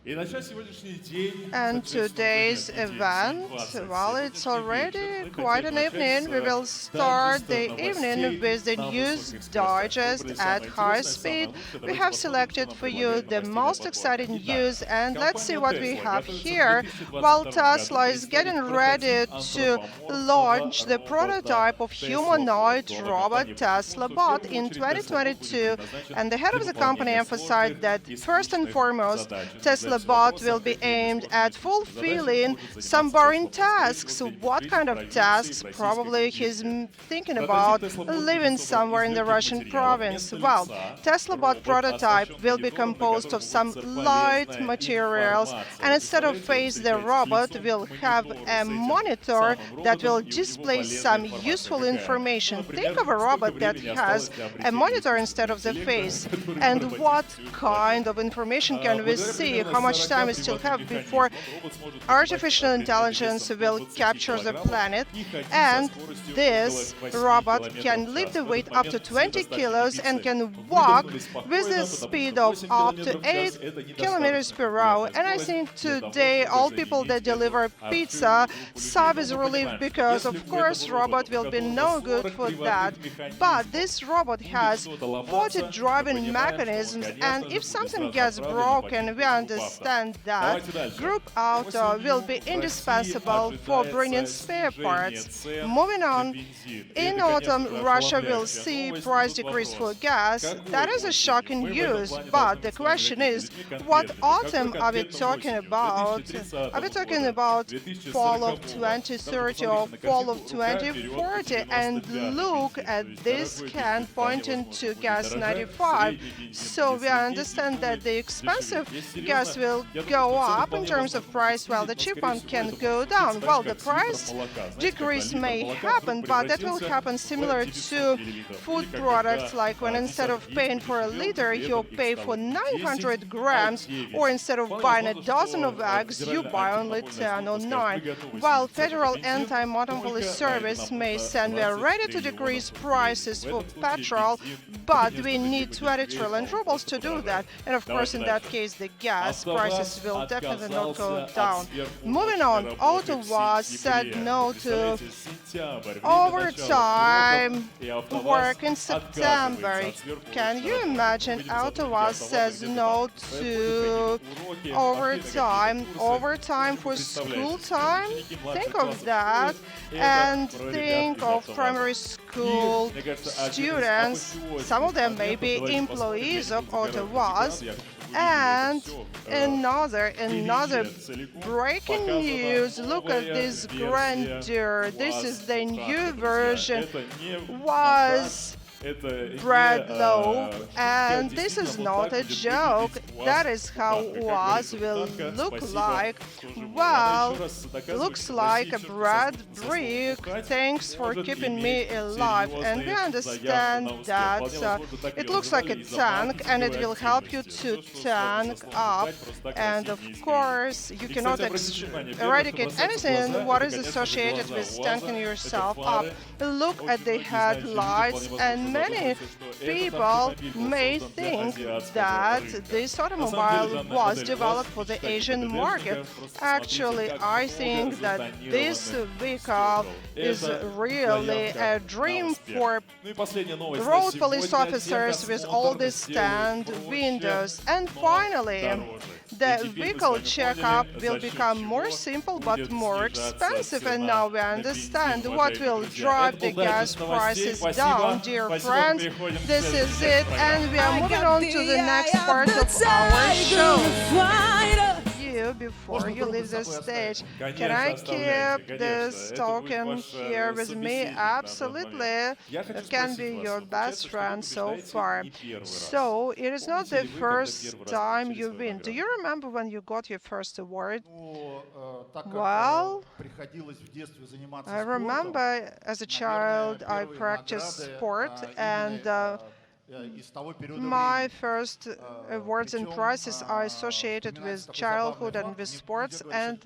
And today's event, well, it's already quite an evening. We will start the evening with the news digest at high speed. We have selected for you the most exciting news, and let's see what we have here. While Tesla is getting ready to launch the prototype of humanoid robot Tesla Bot in 2022, and the head of the company emphasized that first and foremost, Tesla Bot will be aimed at fulfilling some boring tasks. What kind of tasks? Probably he's thinking about living somewhere in the Russian province. Well, Tesla Bot prototype will be composed of some light materials, and instead of face the robot, will have a monitor that will display some useful information. Think of a robot that has a monitor instead of the face. And what kind of information can we see? How much time we still have before artificial intelligence will capture the planet? And this robot can lift the weight up to 20 kilos and can walk with the speed of up to 8 kilometers per hour. And I think today all people that deliver pizza sigh with relief because, of course, robot will be no good for that. But this robot has 40 driving mechanisms, and if something gets broken, we understand that Group Auto will be indispensable for bringing spare parts. Moving on, in autumn, Russia will see price decrease for gas. That is a shocking news, but the question is, what autumn are we talking about? Are we talking about fall of 2030 or fall of 2040? And look at this can pointing to gas 95. So we understand that the expensive gas will go up in terms of price, while the cheap one can go down. Well, the price decrease may happen, but that will happen similar to food products, like when instead of paying for a liter, you pay for 900 grams, or instead of buying a dozen of eggs, you buy only 10 or 9. While Federal Anti-Monopoly Service may say we are ready to decrease prices for petrol, but we need 20 trillion rubles to do that. And of course, in that case, the gas prices will definitely not go down. Moving on, Ottawa said no to overtime work in September. Can you imagine? Ottawa says no to overtime for school time? Think of that, and think of primary school students. Some of them may be employees of Ottawa's. And another breaking news. Look at this grandeur. This is the new version. Was bread loaf, and this is not a joke. That is how was will look like. Well, looks like a bread brick. Thanks for keeping me alive. And we understand that it looks like a tank, and it will help you to tank up. And of course, you cannot eradicate anything what is associated with tanking yourself up. Look at the headlights, and many people may think that this automobile was developed for the Asian market. Actually, I think that this vehicle is really a dream for road police officers with all the stand windows. And finally, the vehicle checkup will become more simple but more expensive, and now we understand what will drive the gas prices down, dear friends. This is it, and we are moving on to the next part of our show. Before you leave the stage, can I keep this token here with me? Absolutely. It can be your best friend so far. So it is not the first time you win. Do you remember when you got your first award? Well, I remember as a child I practiced sport, and my first awards and prizes are associated with childhood and with sports, and